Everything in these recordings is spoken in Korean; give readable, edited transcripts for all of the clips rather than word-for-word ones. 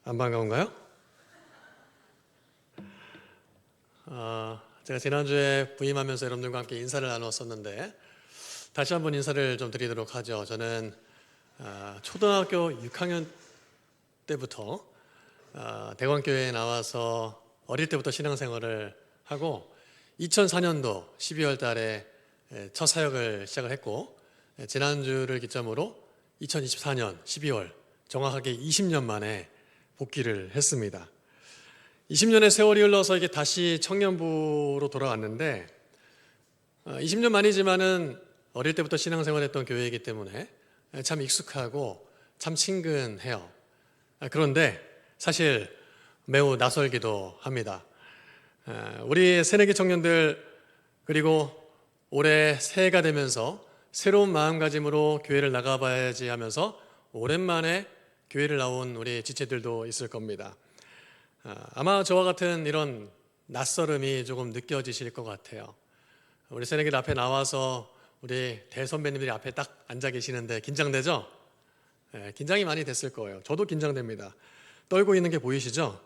안 반가운가요? 제가 지난주에 부임하면서 여러분들과 함께 인사를 나눴었는데 다시 한번 인사를 좀 드리도록 하죠. 저는 초등학교 6학년 때부터 대관교회에 나와서 어릴 때부터 신앙생활을 하고 2004년도 12월 달에 첫 사역을 시작을 했고 지난주를 기점으로 2024년 12월 정확하게 20년 만에 복귀를 했습니다. 20년의 세월이 흘러서 이게 다시 청년부로 돌아왔는데 20년 만이지만은 어릴 때부터 신앙생활했던 교회이기 때문에 참 익숙하고 참 친근해요. 그런데 사실 매우 낯설기도 합니다. 우리 새내기 청년들 그리고 올해 새해가 되면서 새로운 마음가짐으로 교회를 나가봐야지 하면서 오랜만에 교회를 나온 우리 지체들도 있을 겁니다. 아마 저와 같은 이런 낯설음이 조금 느껴지실 것 같아요. 우리 새내기들 앞에 나와서 우리 대선배님들이 앞에 딱 앉아 계시는데 긴장되죠? 긴장이 많이 됐을 거예요. 저도 긴장됩니다. 떨고 있는 게 보이시죠?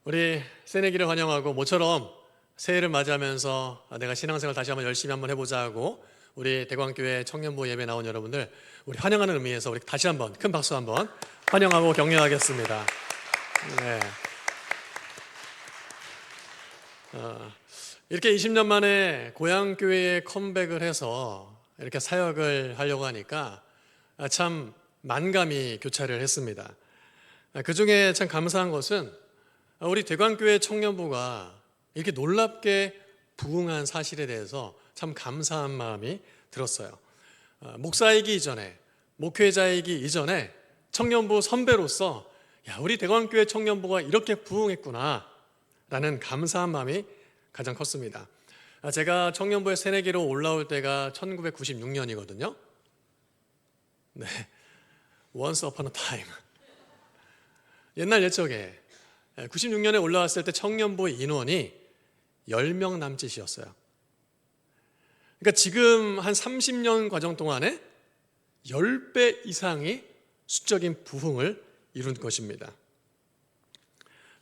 우리 새내기를 환영하고 모처럼 새해를 맞이하면서 내가 신앙생활 다시 한번 열심히 한번 해보자 하고 우리 대광교회 청년부 예배 나온 여러분들 우리 환영하는 의미에서 우리 다시 한번 큰 박수 한번 환영하고 격려하겠습니다. 네. 이렇게 20년 만에 고향교회에 컴백을 해서 이렇게 사역을 하려고 하니까 참 만감이 교차를 했습니다. 그 중에 참 감사한 것은 우리 대광교회 청년부가 이렇게 놀랍게 부흥한 사실에 대해서 참 감사한 마음이 들었어요. 목사이기 이전에, 목회자이기 이전에 청년부 선배로서 우리 대광교회 청년부가 이렇게 부흥했구나 라는 감사한 마음이 가장 컸습니다. 제가 청년부의 새내기로 올라올 때가 1996년이거든요. 네, Once upon a time. 옛날 옛적에 96년에 올라왔을 때 청년부 인원이 10명 남짓이었어요. 그러니까 지금 한 30년 과정 동안에 10배 이상의 수적인 부흥을 이룬 것입니다.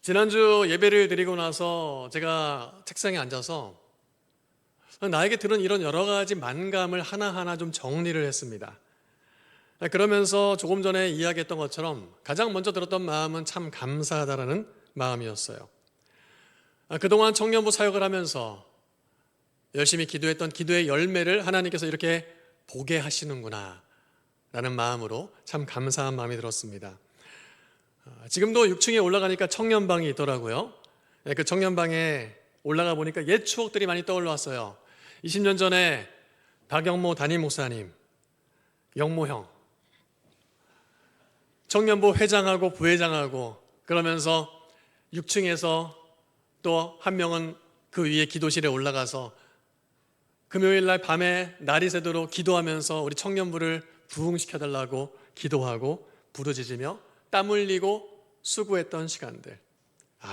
지난주 예배를 드리고 나서 제가 책상에 앉아서 나에게 들은 이런 여러 가지 만감을 하나하나 좀 정리를 했습니다. 그러면서 조금 전에 이야기했던 것처럼 가장 먼저 들었던 마음은 참 감사하다라는 마음이었어요. 그동안 청년부 사역을 하면서 열심히 기도했던 기도의 열매를 하나님께서 이렇게 보게 하시는구나 라는 마음으로 참 감사한 마음이 들었습니다. 지금도 6층에 올라가니까 청년방이 있더라고요. 그 청년방에 올라가 보니까 옛 추억들이 많이 떠올랐어요. 20년 전에 박영모 담임 목사님, 영모 형, 청년부 회장하고 부회장하고 그러면서 6층에서 또 한 명은 그 위에 기도실에 올라가서 금요일 날 밤에 날이 새도록 기도하면서 우리 청년부를 부흥시켜달라고 기도하고 부르짖으며 땀 흘리고 수고했던 시간들.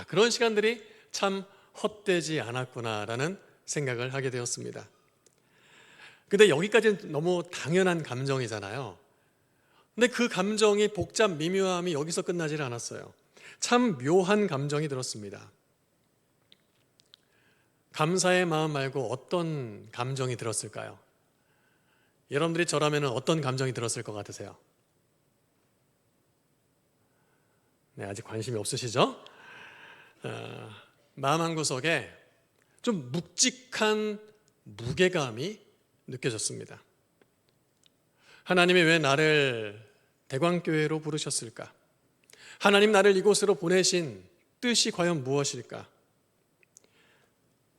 그런 시간들이 참 헛되지 않았구나라는 생각을 하게 되었습니다. 근데 여기까지는 너무 당연한 감정이잖아요. 근데 그 감정이 복잡 미묘함이 여기서 끝나질 않았어요. 참 묘한 감정이 들었습니다. 감사의 마음 말고 어떤 감정이 들었을까요? 여러분들이 저라면 어떤 감정이 들었을 것 같으세요? 네, 아직 관심이 없으시죠? 마음 한구석에 좀 묵직한 무게감이 느껴졌습니다. 하나님이 왜 나를 대광교회로 부르셨을까? 하나님 나를 이곳으로 보내신 뜻이 과연 무엇일까?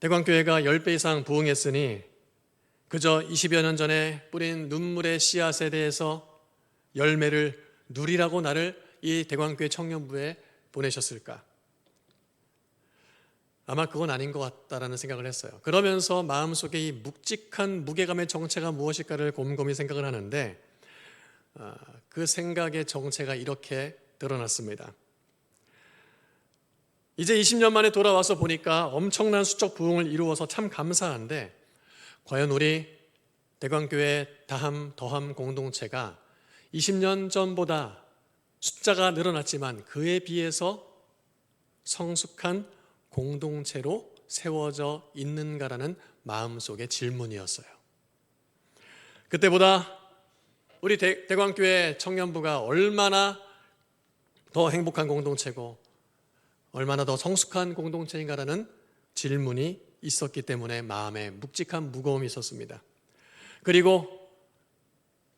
대광교회가 10배 이상 부흥했으니 그저 20여 년 전에 뿌린 눈물의 씨앗에 대해서 열매를 누리라고 나를 이 대광교회 청년부에 보내셨을까? 아마 그건 아닌 것 같다라는 생각을 했어요. 그러면서 마음속에 이 묵직한 무게감의 정체가 무엇일까를 곰곰이 생각을 하는데 그 생각의 정체가 이렇게 드러났습니다. 이제 20년 만에 돌아와서 보니까 엄청난 수적 부흥을 이루어서 참 감사한데 과연 우리 대광교회 다함 더함 공동체가 20년 전보다 숫자가 늘어났지만 그에 비해서 성숙한 공동체로 세워져 있는가라는 마음속의 질문이었어요. 그때보다 우리 대광교회 청년부가 얼마나 더 행복한 공동체고 얼마나 더 성숙한 공동체인가라는 질문이 있었기 때문에 마음에 묵직한 무거움이 있었습니다. 그리고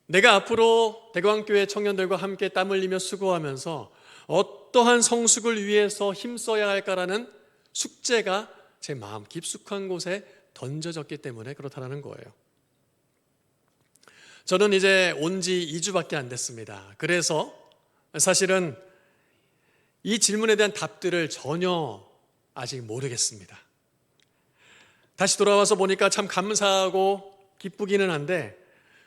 내가 앞으로 대광교회 청년들과 함께 땀 흘리며 수고하면서 어떠한 성숙을 위해서 힘써야 할까라는 숙제가 제 마음 깊숙한 곳에 던져졌기 때문에 그렇다는 거예요. 저는 이제 온 지 2주밖에 안 됐습니다. 그래서 사실은 이 질문에 대한 답들을 전혀 아직 모르겠습니다. 다시 돌아와서 보니까 참 감사하고 기쁘기는 한데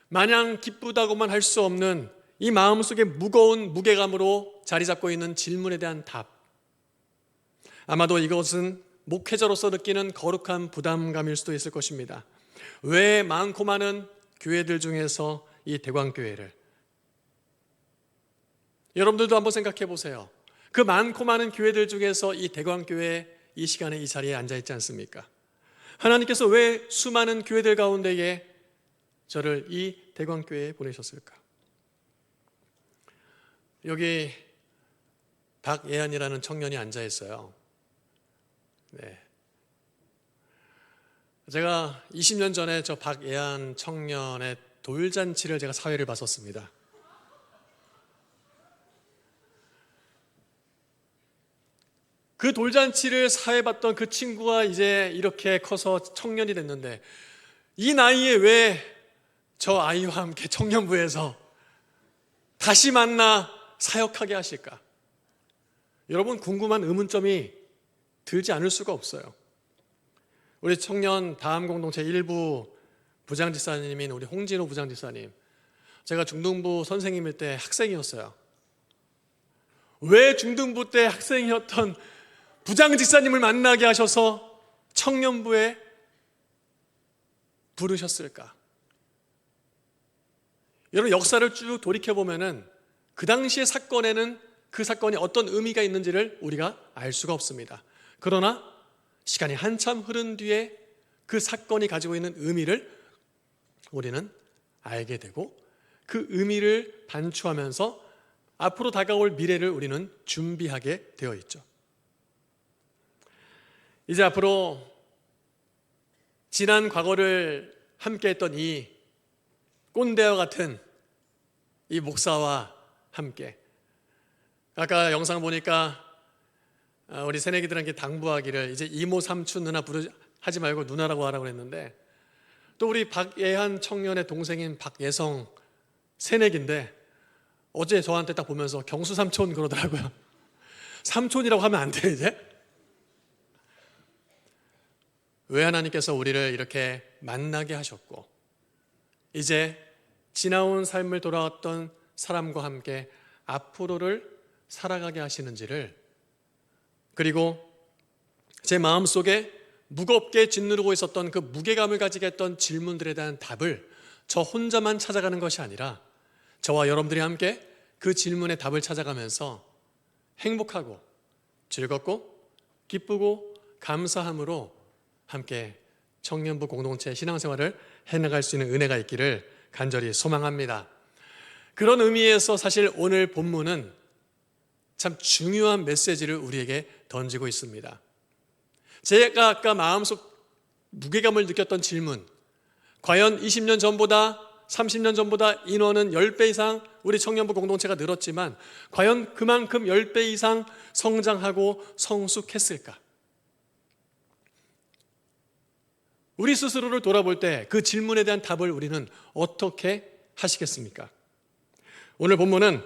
마냥 기쁘다고만 할 수 없는 이 마음속에 무거운 무게감으로 자리 잡고 있는 질문에 대한 답. 아마도 이것은 목회자로서 느끼는 거룩한 부담감일 수도 있을 것입니다. 왜 많고 많은 교회들 중에서 이 대광교회를, 여러분들도 한번 생각해 보세요. 그 많고 많은 교회들 중에서 이 대광교회 이 시간에 이 자리에 앉아 있지 않습니까? 하나님께서 왜 수많은 교회들 가운데에 저를 이 대광교회에 보내셨을까? 여기 박예한이라는 청년이 앉아 있어요. 네. 제가 20년 전에 저 박예한 청년의 돌잔치를 제가 사회를 봤었습니다. 그 돌잔치를 사회 봤던 그 친구가 이제 이렇게 커서 청년이 됐는데 이 나이에 왜 저 아이와 함께 청년부에서 다시 만나 사역하게 하실까? 여러분 궁금한 의문점이 들지 않을 수가 없어요. 우리 청년 다음 공동체 일부 부장지사님인 우리 홍진호 부장지사님, 제가 중등부 선생님일 때 학생이었어요. 왜 중등부 때 학생이었던 부장지사님을 만나게 하셔서 청년부에 부르셨을까? 여러분 역사를 쭉 돌이켜보면은 그 당시의 사건에는 그 사건이 어떤 의미가 있는지를 우리가 알 수가 없습니다. 그러나 시간이 한참 흐른 뒤에 그 사건이 가지고 있는 의미를 우리는 알게 되고 그 의미를 반추하면서 앞으로 다가올 미래를 우리는 준비하게 되어 있죠. 이제 앞으로 지난 과거를 함께 했던 이 꼰대와 같은 이 목사와 함께, 아까 영상 보니까 우리 새내기들한테 당부하기를 이제 이모 삼촌 누나 하지 말고 누나라고 하라고 했는데, 또 우리 박예한 청년의 동생인 박예성 새내기인데 어제 저한테 딱 보면서 경수 삼촌 그러더라고요. 삼촌이라고 하면 안 돼 이제. 왜 하나님께서 우리를 이렇게 만나게 하셨고 이제 지나온 삶을 돌아왔던 사람과 함께 앞으로를 살아가게 하시는지를, 그리고 제 마음속에 무겁게 짓누르고 있었던 그 무게감을 가지게 했던 질문들에 대한 답을 저 혼자만 찾아가는 것이 아니라 저와 여러분들이 함께 그 질문의 답을 찾아가면서 행복하고 즐겁고 기쁘고 감사함으로 함께 청년부 공동체 신앙생활을 해나갈 수 있는 은혜가 있기를 간절히 소망합니다. 그런 의미에서 사실 오늘 본문은 참 중요한 메시지를 우리에게 던지고 있습니다. 제가 아까 마음속 무게감을 느꼈던 질문, 과연 20년 전보다 30년 전보다 인원은 10배 이상 우리 청년부 공동체가 늘었지만 과연 그만큼 10배 이상 성장하고 성숙했을까? 우리 스스로를 돌아볼 때 그 질문에 대한 답을 우리는 어떻게 하시겠습니까? 오늘 본문은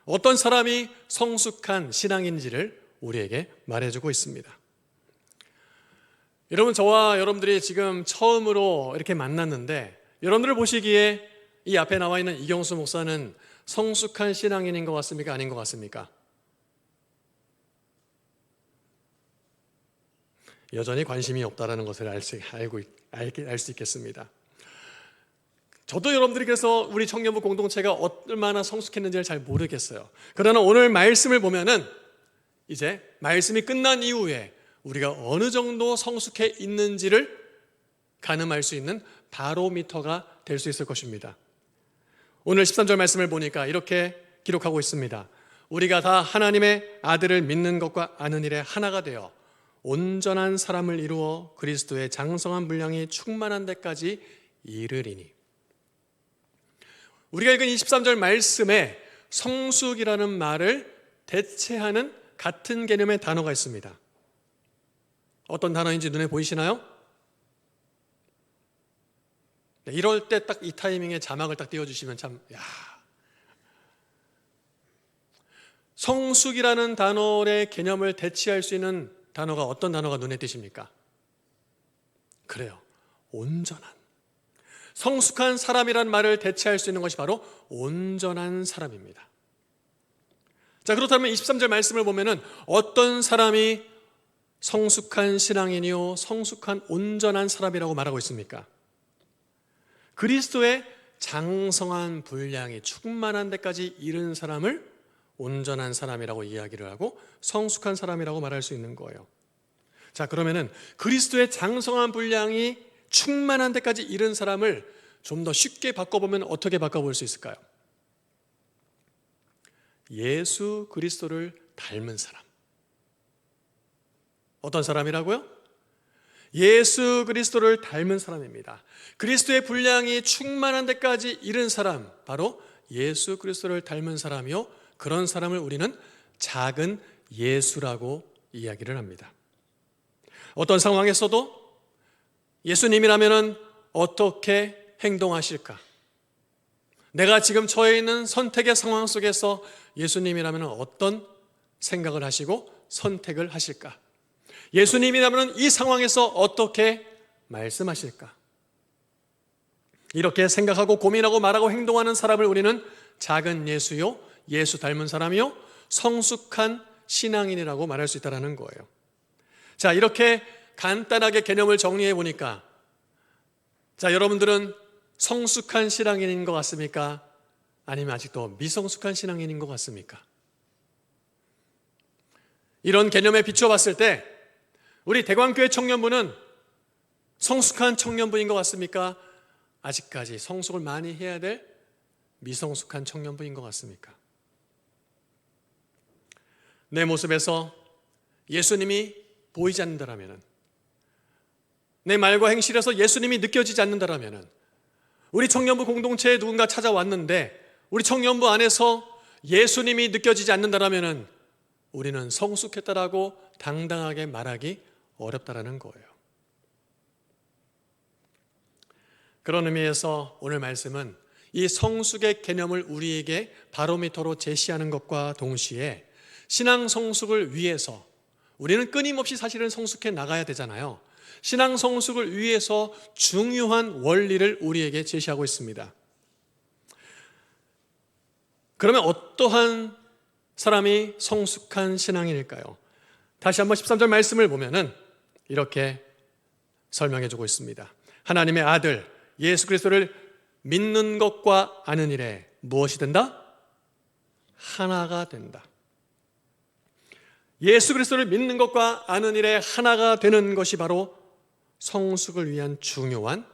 어떤 사람이 성숙한 신앙인지를 우리에게 말해주고 있습니다. 여러분, 저와 여러분들이 지금 처음으로 이렇게 만났는데 여러분들 보시기에 이 앞에 나와 있는 이경수 목사는 성숙한 신앙인인 것 같습니까? 아닌 것 같습니까? 여전히 관심이 없다는 것을 알 수 있겠습니다. 저도 여러분들이 그래서 우리 청년부 공동체가 얼마나 성숙했는지를 잘 모르겠어요. 그러나 오늘 말씀을 보면은 이제 말씀이 끝난 이후에 우리가 어느 정도 성숙해 있는지를 가늠할 수 있는 바로미터가 될 수 있을 것입니다. 오늘 13절 말씀을 보니까 이렇게 기록하고 있습니다. 우리가 다 하나님의 아들을 믿는 것과 아는 일에 하나가 되어 온전한 사람을 이루어 그리스도의 장성한 분량이 충만한 데까지 이르리니. 우리가 읽은 23절 말씀에 성숙이라는 말을 대체하는 같은 개념의 단어가 있습니다. 어떤 단어인지 눈에 보이시나요? 네, 이럴 때 딱 이 타이밍에 자막을 딱 띄워주시면 참, 성숙이라는 단어의 개념을 대체할 수 있는 단어가 어떤 단어가 눈에 띄십니까? 그래요. 온전한. 성숙한 사람이란 말을 대체할 수 있는 것이 바로 온전한 사람입니다. 자, 그렇다면 23절 말씀을 보면은 어떤 사람이 성숙한 신앙인이요 성숙한 온전한 사람이라고 말하고 있습니까? 그리스도의 장성한 분량이 충만한 데까지 이른 사람을 온전한 사람이라고 이야기를 하고 성숙한 사람이라고 말할 수 있는 거예요. 자, 그러면은 그리스도의 장성한 분량이 충만한 데까지 이른 사람을 좀 더 쉽게 바꿔보면 어떻게 바꿔볼 수 있을까요? 예수 그리스도를 닮은 사람. 어떤 사람이라고요? 예수 그리스도를 닮은 사람입니다. 그리스도의 분량이 충만한 데까지 이른 사람, 바로 예수 그리스도를 닮은 사람이요, 그런 사람을 우리는 작은 예수라고 이야기를 합니다. 어떤 상황에서도 예수님이라면 어떻게 행동하실까? 내가 지금 처해 있는 선택의 상황 속에서 예수님이라면 어떤 생각을 하시고 선택을 하실까? 예수님이라면 이 상황에서 어떻게 말씀하실까? 이렇게 생각하고 고민하고 말하고 행동하는 사람을 우리는 작은 예수요, 예수 닮은 사람이요, 성숙한 신앙인이라고 말할 수 있다는 거예요. 자, 이렇게 간단하게 개념을 정리해 보니까, 자, 여러분들은 성숙한 신앙인인 것 같습니까? 아니면 아직도 미성숙한 신앙인인 것 같습니까? 이런 개념에 비춰봤을 때 우리 대광교회 청년부는 성숙한 청년부인 것 같습니까? 아직까지 성숙을 많이 해야 될 미성숙한 청년부인 것 같습니까? 내 모습에서 예수님이 보이지 않는다면, 내 말과 행실에서 예수님이 느껴지지 않는다면, 우리 청년부 공동체에 누군가 찾아왔는데 우리 청년부 안에서 예수님이 느껴지지 않는다면 우리는 성숙했다라고 당당하게 말하기 어렵다라는 거예요. 그런 의미에서 오늘 말씀은 이 성숙의 개념을 우리에게 바로미터로 제시하는 것과 동시에 신앙 성숙을 위해서 우리는 끊임없이 사실은 성숙해 나가야 되잖아요. 신앙 성숙을 위해서 중요한 원리를 우리에게 제시하고 있습니다. 그러면 어떠한 사람이 성숙한 신앙인일까요? 다시 한번 13절 말씀을 보면은 이렇게 설명해 주고 있습니다. 하나님의 아들 예수 그리스도를 믿는 것과 아는 일에 무엇이 된다? 하나가 된다. 예수 그리스도를 믿는 것과 아는 일에 하나가 되는 것이 바로 성숙을 위한 중요한,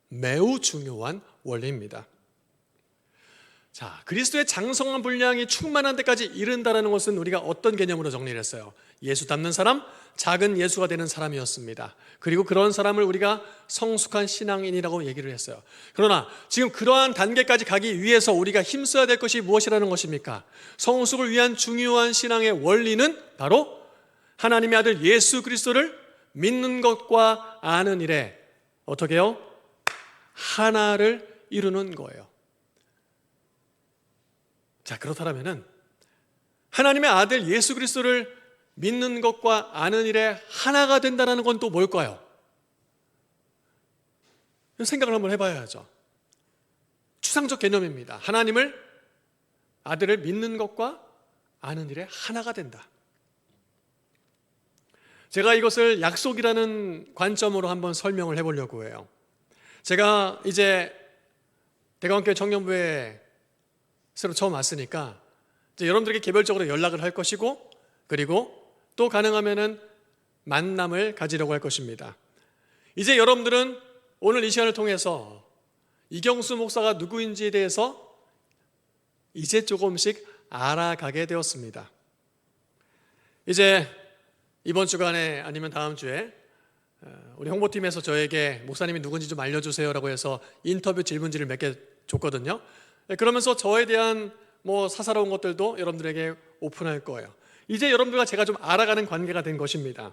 매우 중요한 원리입니다. 자, 그리스도의 장성한 분량이 충만한 데까지 이른다는 것은 우리가 어떤 개념으로 정리를 했어요? 예수 닮는 사람, 작은 예수가 되는 사람이었습니다. 그리고 그런 사람을 우리가 성숙한 신앙인이라고 얘기를 했어요. 그러나 지금 그러한 단계까지 가기 위해서 우리가 힘써야 될 것이 무엇이라는 것입니까? 성숙을 위한 중요한 신앙의 원리는 바로 하나님의 아들 예수 그리스도를 믿는 것과 아는 일에 어떻게 해요? 하나를 이루는 거예요. 자, 그렇다면은 하나님의 아들 예수 그리스도를 믿는 것과 아는 일에 하나가 된다는 건 또 뭘까요? 생각을 한번 해봐야죠. 추상적 개념입니다. 하나님을, 아들을 믿는 것과 아는 일에 하나가 된다. 제가 이것을 약속이라는 관점으로 한번 설명을 해보려고 해요. 제가 이제 대광교회 청년부에 새로 처음 왔으니까 이제 여러분들에게 개별적으로 연락을 할 것이고, 그리고 또 가능하면은 만남을 가지려고 할 것입니다. 이제 여러분들은 오늘 이 시간을 통해서 이경수 목사가 누구인지에 대해서 이제 조금씩 알아가게 되었습니다. 이제 이번 주간에 아니면 다음 주에 우리 홍보팀에서 저에게 목사님이 누군지 좀 알려주세요라고 해서 인터뷰 질문지를 몇 개 줬거든요. 그러면서 저에 대한 사사로운 것들도 여러분들에게 오픈할 거예요. 이제 여러분들과 제가 좀 알아가는 관계가 된 것입니다.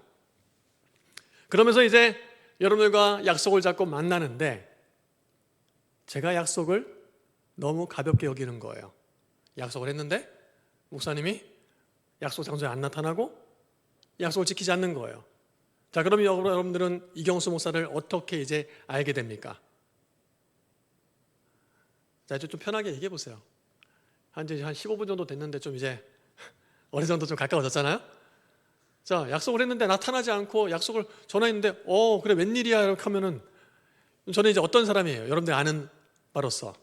그러면서 이제 여러분들과 약속을 잡고 만나는데 제가 약속을 너무 가볍게 여기는 거예요. 약속을 했는데 목사님이 약속 장소에 안 나타나고 약속을 지키지 않는 거예요. 자, 그럼 여러분들은 이경수 목사를 어떻게 이제 알게 됩니까? 자, 이제 좀 편하게 얘기해 보세요. 한 15분 정도 됐는데 좀 이제 어느 정도 좀 가까워졌잖아요? 자, 약속을 했는데 나타나지 않고 약속을 전화했는데 그래 웬일이야 이렇게 하면은 저는 이제 어떤 사람이에요? 여러분들 아는 바로서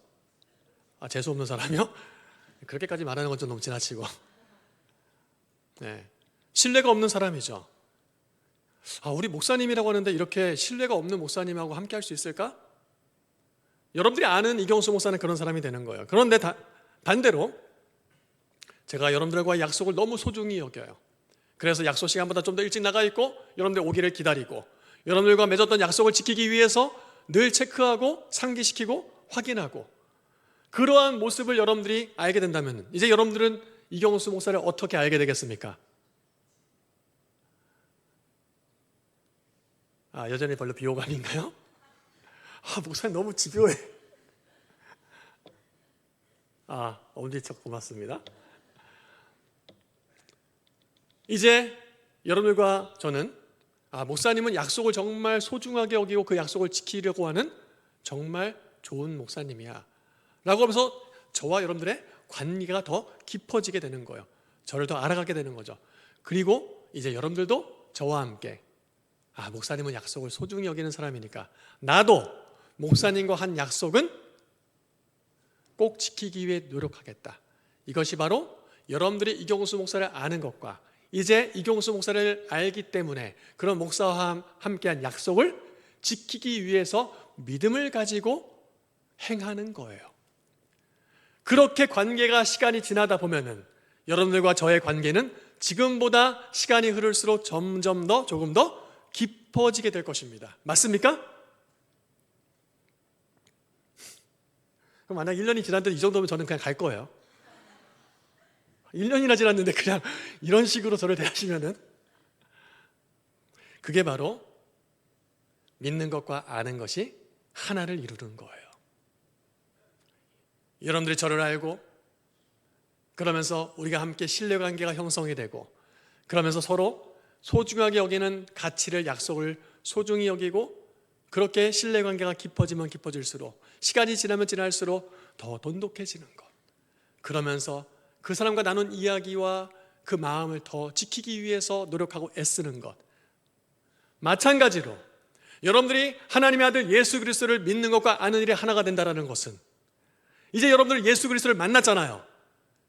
재수 없는 사람이요? 그렇게까지 말하는 건 좀 너무 지나치고 네, 신뢰가 없는 사람이죠. 우리 목사님이라고 하는데 이렇게 신뢰가 없는 목사님하고 함께 할 수 있을까? 여러분들이 아는 이경수 목사는 그런 사람이 되는 거예요. 그런데 반대로 제가 여러분들과 약속을 너무 소중히 여겨요. 그래서 약속 시간보다 좀 더 일찍 나가 있고 여러분들 오기를 기다리고 여러분들과 맺었던 약속을 지키기 위해서 늘 체크하고 상기시키고 확인하고, 그러한 모습을 여러분들이 알게 된다면 이제 여러분들은 이경수 목사를 어떻게 알게 되겠습니까? 여전히 별로 비호감인가요? 목사님 너무 집요해. 엄지척 고맙습니다. 이제 여러분들과 저는 목사님은 약속을 정말 소중하게 여기고 그 약속을 지키려고 하는 정말 좋은 목사님이야 라고 하면서 저와 여러분들의 관계가 더 깊어지게 되는 거예요. 저를 더 알아가게 되는 거죠. 그리고 이제 여러분들도 저와 함께 목사님은 약속을 소중히 여기는 사람이니까 나도 목사님과 한 약속은 꼭 지키기 위해 노력하겠다. 이것이 바로 여러분들이 이경수 목사를 아는 것과 이제 이경수 목사를 알기 때문에 그런 목사와 함께한 약속을 지키기 위해서 믿음을 가지고 행하는 거예요. 그렇게 관계가 시간이 지나다 보면은 여러분들과 저의 관계는 지금보다 시간이 흐를수록 점점 더 조금 더 깊어지게 될 것입니다. 맞습니까? 그럼 만약 1년이 지났는데 이 정도면 저는 그냥 갈 거예요. 1년이나 지났는데 그냥 이런 식으로 저를 대하시면은 그게 바로 믿는 것과 아는 것이 하나를 이루는 거예요. 여러분들이 저를 알고 그러면서 우리가 함께 신뢰관계가 형성이 되고 그러면서 서로 소중하게 여기는 가치를 약속을 소중히 여기고 그렇게 신뢰관계가 깊어지면 깊어질수록 시간이 지나면 지날수록 더 돈독해지는 것, 그러면서 그 사람과 나눈 이야기와 그 마음을 더 지키기 위해서 노력하고 애쓰는 것, 마찬가지로 여러분들이 하나님의 아들 예수 그리스도를 믿는 것과 아는 일이 하나가 된다는 것은 이제 여러분들 예수 그리스도를 만났잖아요.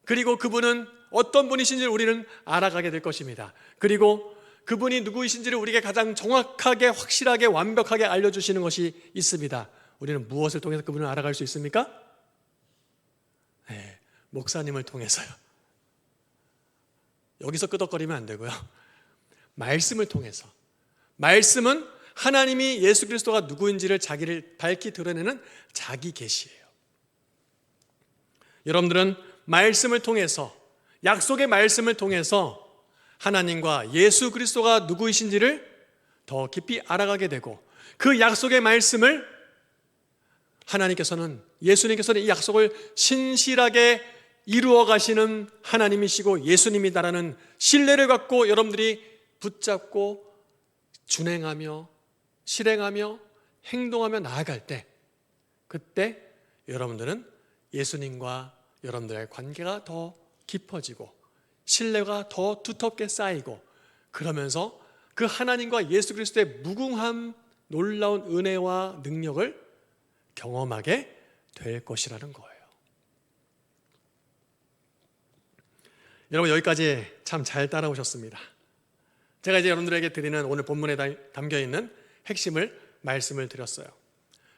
그리고 그분은 어떤 분이신지를 우리는 알아가게 될 것입니다. 그리고 그분이 누구이신지를 우리에게 가장 정확하게 확실하게 완벽하게 알려주시는 것이 있습니다. 우리는 무엇을 통해서 그분을 알아갈 수 있습니까? 네, 목사님을 통해서요. 여기서 끄덕거리면 안 되고요. 말씀을 통해서. 말씀은 하나님이 예수 그리스도가 누구인지를 자기를 밝히 드러내는 자기 계시예요. 여러분들은 말씀을 통해서, 약속의 말씀을 통해서 하나님과 예수 그리스도가 누구이신지를 더 깊이 알아가게 되고 그 약속의 말씀을 예수님께서는 이 약속을 신실하게 이루어 가시는 하나님이시고 예수님이다라는 신뢰를 갖고 여러분들이 붙잡고 준행하며 실행하며 행동하며 나아갈 때, 그때 여러분들은 예수님과 여러분들의 관계가 더 깊어지고 신뢰가 더 두텁게 쌓이고 그러면서 그 하나님과 예수 그리스도의 무궁한 놀라운 은혜와 능력을 경험하게 될 것이라는 거예요. 여러분, 여기까지 참 잘 따라오셨습니다. 제가 이제 여러분들에게 드리는 오늘 본문에 담겨 있는 핵심을 말씀을 드렸어요.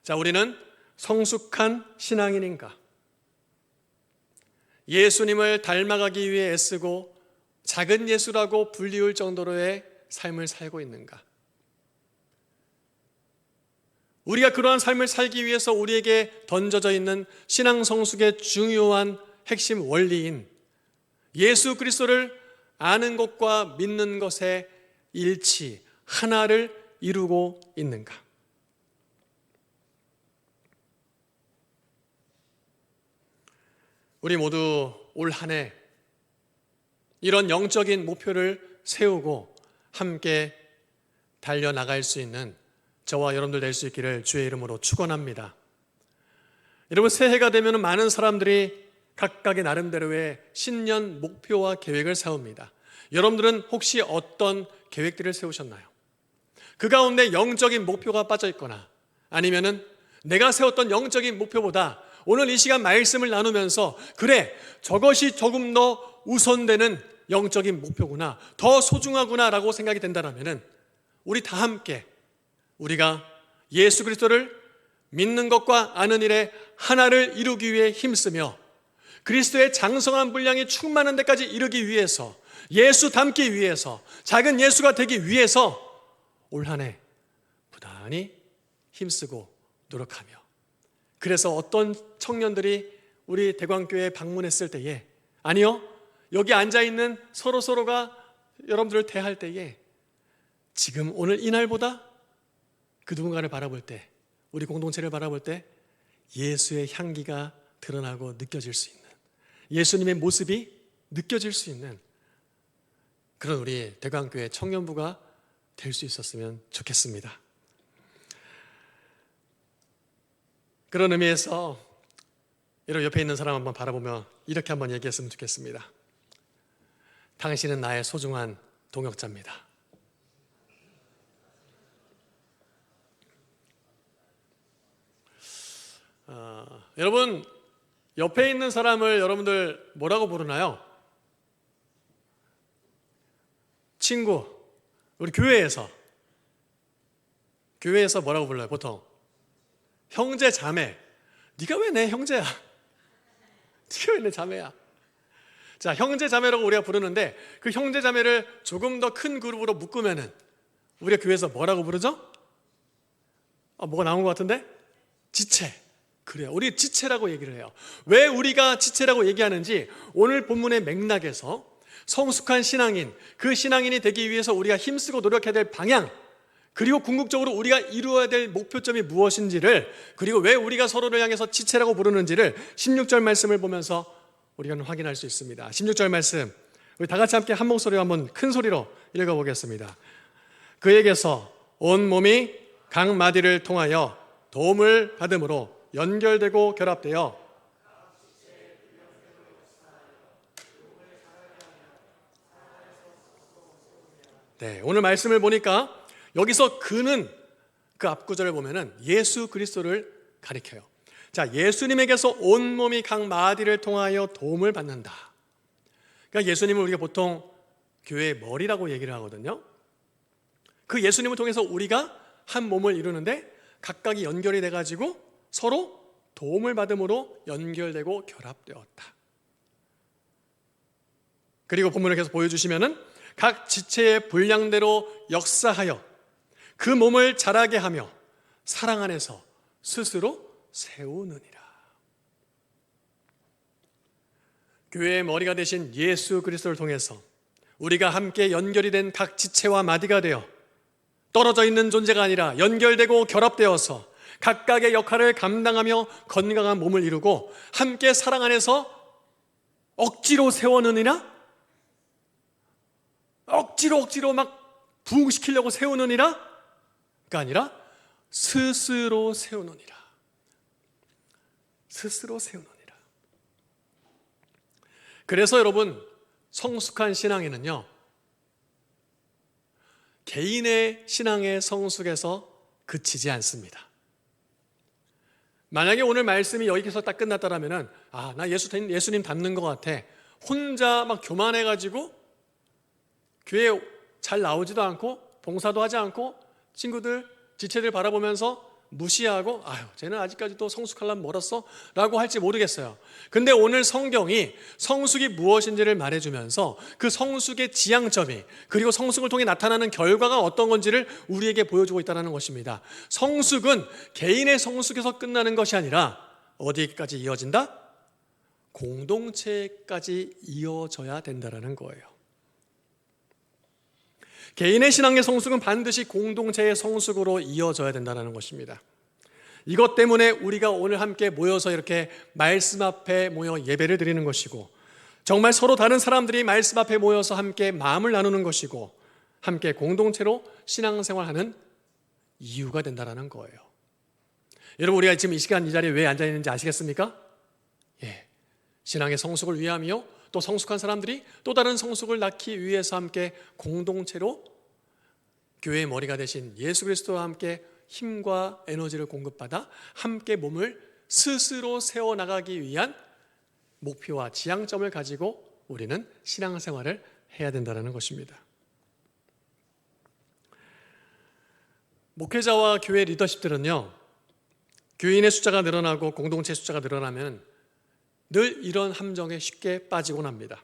자, 우리는 성숙한 신앙인인가? 예수님을 닮아가기 위해 애쓰고 작은 예수라고 불리울 정도로의 삶을 살고 있는가? 우리가 그러한 삶을 살기 위해서 우리에게 던져져 있는 신앙 성숙의 중요한 핵심 원리인 예수 그리스도를 아는 것과 믿는 것의 일치, 하나를 이루고 있는가? 우리 모두 올 한 해 이런 영적인 목표를 세우고 함께 달려나갈 수 있는 저와 여러분들 될 수 있기를 주의 이름으로 축원합니다. 여러분, 새해가 되면 많은 사람들이 각각의 나름대로의 신년 목표와 계획을 세웁니다. 여러분들은 혹시 어떤 계획들을 세우셨나요? 그 가운데 영적인 목표가 빠져 있거나 아니면은 내가 세웠던 영적인 목표보다 오늘 이 시간 말씀을 나누면서 그래, 저것이 조금 더 우선되는 영적인 목표구나, 더 소중하구나라고 생각이 된다면 우리 다 함께 우리가 예수 그리스도를 믿는 것과 아는 일에 하나를 이루기 위해 힘쓰며 그리스도의 장성한 분량이 충만한 데까지 이르기 위해서, 예수 닮기 위해서, 작은 예수가 되기 위해서 올 한 해 부단히 힘쓰고 노력하며, 그래서 어떤 청년들이 우리 대광교회에 방문했을 때에, 아니요, 여기 앉아있는 서로가 여러분들을 대할 때에 지금 오늘 이날보다 그 누군가를 바라볼 때, 우리 공동체를 바라볼 때 예수의 향기가 드러나고 느껴질 수 있는, 예수님의 모습이 느껴질 수 있는 그런 우리 대광교회 청년부가 될 수 있었으면 좋겠습니다. 그런 의미에서 여러분 옆에 있는 사람 한번 바라보며 이렇게 한번 얘기했으면 좋겠습니다. 당신은 나의 소중한 동역자입니다. 여러분, 옆에 있는 사람을 여러분들 뭐라고 부르나요? 친구. 우리 교회에서 뭐라고 불러요? 보통 형제 자매. 네가 왜 내 형제야? 네가 왜 내 자매야? 자, 형제 자매라고 우리가 부르는데 그 형제 자매를 조금 더 큰 그룹으로 묶으면은 우리가 교회에서 뭐라고 부르죠? 뭐가 나온 것 같은데? 지체. 그래요. 우리 지체라고 얘기를 해요. 왜 우리가 지체라고 얘기하는지 오늘 본문의 맥락에서 성숙한 신앙인, 그 신앙인이 되기 위해서 우리가 힘쓰고 노력해야 될 방향, 그리고 궁극적으로 우리가 이루어야 될 목표점이 무엇인지를, 그리고 왜 우리가 서로를 향해서 지체라고 부르는지를 16절 말씀을 보면서 우리가 확인할 수 있습니다. 16절 말씀, 우리 다 같이 함께 한 목소리로 한번 큰 소리로 읽어보겠습니다. 그에게서 온 몸이 각 마디를 통하여 도움을 받음으로 연결되고 결합되어 오늘 말씀을 보니까 여기서 그는, 그 앞구절을 보면은 예수 그리스도를 가리켜요. 자, 예수님에게서 온몸이 각 마디를 통하여 도움을 받는다. 그러니까 예수님을 우리가 보통 교회의 머리라고 얘기를 하거든요. 그 예수님을 통해서 우리가 한 몸을 이루는데 각각이 연결이 돼가지고 서로 도움을 받음으로 연결되고 결합되었다. 그리고 본문을 계속 보여주시면은 각 지체의 분량대로 역사하여 그 몸을 자라게 하며 사랑 안에서 스스로 세우느니라. 교회의 머리가 되신 예수 그리스도를 통해서 우리가 함께 연결이 된 각 지체와 마디가 되어 떨어져 있는 존재가 아니라 연결되고 결합되어서 각각의 역할을 감당하며 건강한 몸을 이루고 함께 사랑 안에서 억지로 세우느니라, 억지로 막 부흥시키려고 세우느니라 가 아니라 스스로 세우느니라. 스스로 세우느니라. 그래서 여러분, 성숙한 신앙에는요, 개인의 신앙의 성숙에서 그치지 않습니다. 만약에 오늘 말씀이 여기서 딱 끝났다라면은 나 예수님 닮는 것 같아. 혼자 막 교만해가지고 교회 잘 나오지도 않고 봉사도 하지 않고 친구들, 지체들 바라보면서 무시하고 쟤는 아직까지도 성숙하려면 멀었어 라고 할지 모르겠어요. 근데 오늘 성경이 성숙이 무엇인지를 말해주면서 그 성숙의 지향점이, 그리고 성숙을 통해 나타나는 결과가 어떤 건지를 우리에게 보여주고 있다는 것입니다. 성숙은 개인의 성숙에서 끝나는 것이 아니라 어디까지 이어진다? 공동체까지 이어져야 된다는 거예요. 개인의 신앙의 성숙은 반드시 공동체의 성숙으로 이어져야 된다는 것입니다. 이것 때문에 우리가 오늘 함께 모여서 이렇게 말씀 앞에 모여 예배를 드리는 것이고, 정말 서로 다른 사람들이 말씀 앞에 모여서 함께 마음을 나누는 것이고, 함께 공동체로 신앙생활하는 이유가 된다는 거예요. 여러분, 우리가 지금 이 시간 이 자리에 왜 앉아 있는지 아시겠습니까? 신앙의 성숙을 위하며 또 성숙한 사람들이 또 다른 성숙을 낳기 위해서 함께 공동체로 교회의 머리가 되신 예수 그리스도와 함께 힘과 에너지를 공급받아 함께 몸을 스스로 세워나가기 위한 목표와 지향점을 가지고 우리는 신앙생활을 해야 된다는 것입니다. 목회자와 교회 리더십들은요, 교인의 숫자가 늘어나고 공동체 숫자가 늘어나면 늘 이런 함정에 쉽게 빠지곤 합니다.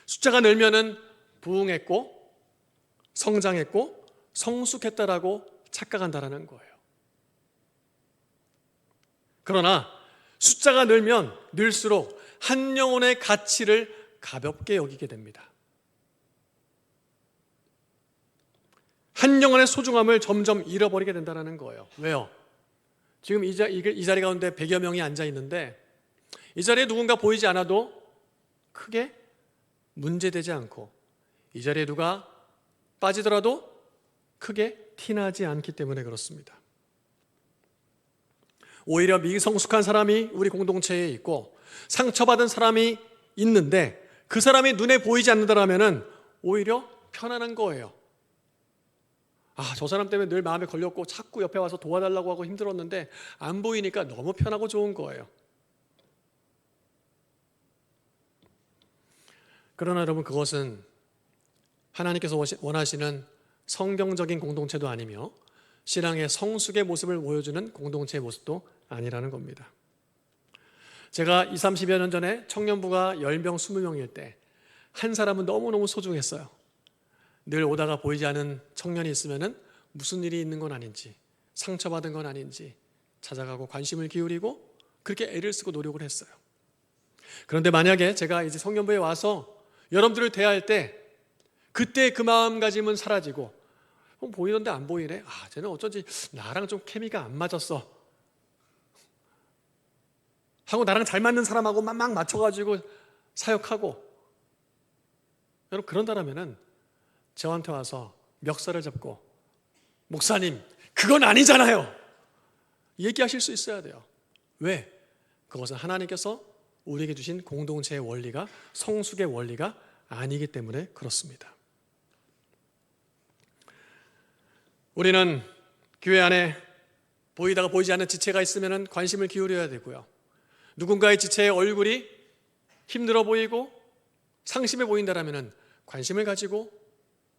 숫자가 늘면은 부흥했고 성장했고 성숙했다라고 착각한다라는 거예요. 그러나 숫자가 늘면 늘수록 한 영혼의 가치를 가볍게 여기게 됩니다. 한 영혼의 소중함을 점점 잃어버리게 된다는 거예요. 왜요? 지금 이 자리 가운데 100여 명이 앉아 있는데 이 자리에 누군가 보이지 않아도 크게 문제되지 않고, 이 자리에 누가 빠지더라도 크게 티나지 않기 때문에 그렇습니다. 오히려 미성숙한 사람이 우리 공동체에 있고 상처받은 사람이 있는데 그 사람이 눈에 보이지 않는다면 오히려 편안한 거예요. 저 사람 때문에 늘 마음에 걸렸고 자꾸 옆에 와서 도와달라고 하고 힘들었는데 안 보이니까 너무 편하고 좋은 거예요. 그러나 여러분, 그것은 하나님께서 원하시는 성경적인 공동체도 아니며 신앙의 성숙의 모습을 보여주는 공동체의 모습도 아니라는 겁니다. 제가 20, 30여 년 전에 청년부가 10명, 20명일 때 한 사람은 너무너무 소중했어요. 늘 오다가 보이지 않은 청년이 있으면 무슨 일이 있는 건 아닌지, 상처받은 건 아닌지 찾아가고 관심을 기울이고 그렇게 애를 쓰고 노력을 했어요. 그런데 만약에 제가 이제 청년부에 와서 여러분들을 대할 때 그때 그 마음가짐은 사라지고 보이던데 안 보이네. 쟤는 어쩐지 나랑 좀 케미가 안 맞았어 하고 나랑 잘 맞는 사람하고 막 맞춰가지고 사역하고, 여러분 그런다라면은 저한테 와서 멱살을 잡고 목사님 그건 아니잖아요 얘기하실 수 있어야 돼요. 왜? 그것은 하나님께서 우리에게 주신 공동체의 원리가, 성숙의 원리가 아니기 때문에 그렇습니다. 우리는 교회 안에 보이다가 보이지 않는 지체가 있으면 관심을 기울여야 되고요. 누군가의 지체의 얼굴이 힘들어 보이고 상심해 보인다면 관심을 가지고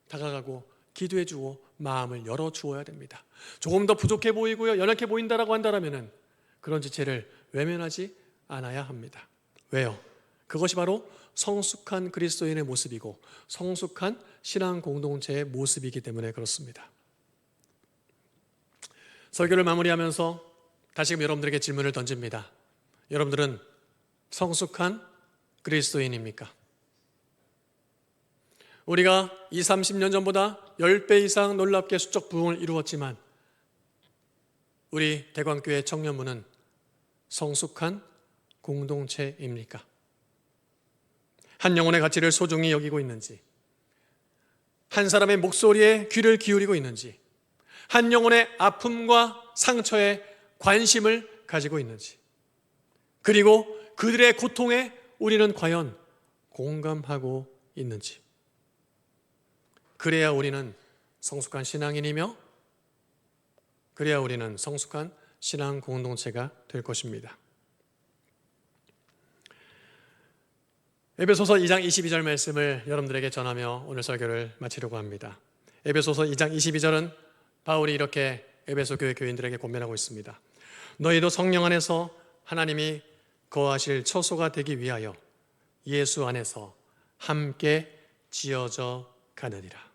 다가가고 기도해 주고 마음을 열어 주어야 됩니다. 조금 더 부족해 보이고요, 연약해 보인다라고 한다면 그런 지체를 외면하지 않아야 합니다. 왜요? 그것이 바로 성숙한 그리스도인의 모습이고 성숙한 신앙 공동체의 모습이기 때문에 그렇습니다. 설교를 마무리하면서 다시금 여러분들에게 질문을 던집니다. 여러분들은 성숙한 그리스도인입니까? 우리가 20, 30년 전보다 10배 이상 놀랍게 수적 부흥을 이루었지만 우리 대광교회 청년부는 성숙한 공동체입니까? 한 영혼의 가치를 소중히 여기고 있는지, 한 사람의 목소리에 귀를 기울이고 있는지, 한 영혼의 아픔과 상처에 관심을 가지고 있는지, 그리고 그들의 고통에 우리는 과연 공감하고 있는지, 그래야 우리는 성숙한 신앙인이며 그래야 우리는 성숙한 신앙 공동체가 될 것입니다. 에베소서 2장 22절 말씀을 여러분들에게 전하며 오늘 설교를 마치려고 합니다. 에베소서 2장 22절은 바울이 이렇게 에베소 교회 교인들에게 권면하고 있습니다. 너희도 성령 안에서 하나님이 거하실 처소가 되기 위하여 예수 안에서 함께 지어져 가느니라.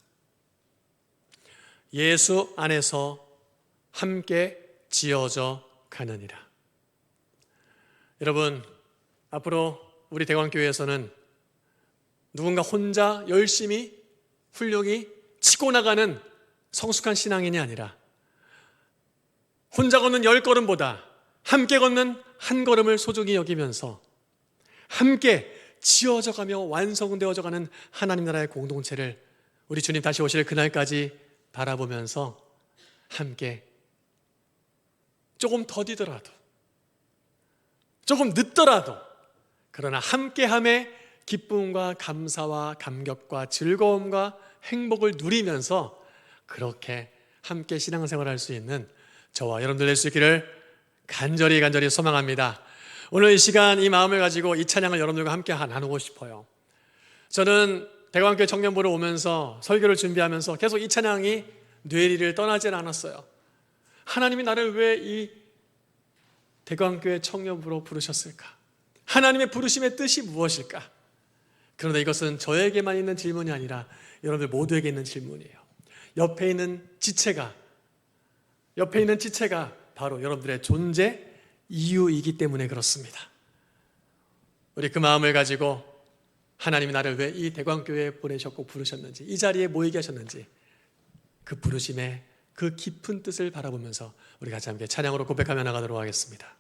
예수 안에서 함께 지어져 가느니라. 여러분, 앞으로 우리 대광교회에서는 누군가 혼자 열심히 훌륭히 치고 나가는 성숙한 신앙인이 아니라 혼자 걷는 10걸음보다 함께 걷는 한 걸음을 소중히 여기면서 함께 지어져 가며 완성되어져 가는 하나님 나라의 공동체를 우리 주님 다시 오실 그날까지 바라보면서 함께 조금 더디더라도 조금 늦더라도 그러나 함께함의 기쁨과 감사와 감격과 즐거움과 행복을 누리면서 그렇게 함께 신앙생활을 할 수 있는 저와 여러분들 될 수 있기를 간절히 소망합니다. 오늘 이 시간 이 마음을 가지고 이 찬양을 여러분들과 함께 나누고 싶어요. 저는 대광교회 청년부를 오면서 설교를 준비하면서 계속 이 찬양이 뇌리를 떠나질 않았어요. 하나님이 나를 왜 이 대광교회 청년부로 부르셨을까? 하나님의 부르심의 뜻이 무엇일까? 그런데 이것은 저에게만 있는 질문이 아니라 여러분들 모두에게 있는 질문이에요. 옆에 있는 지체가 바로 여러분들의 존재 이유이기 때문에 그렇습니다. 우리 그 마음을 가지고 하나님이 나를 왜 이 대광교회에 보내셨고 부르셨는지, 이 자리에 모이게 하셨는지 그 부르심의 그 깊은 뜻을 바라보면서 우리 같이 함께 찬양으로 고백하며 나가도록 하겠습니다.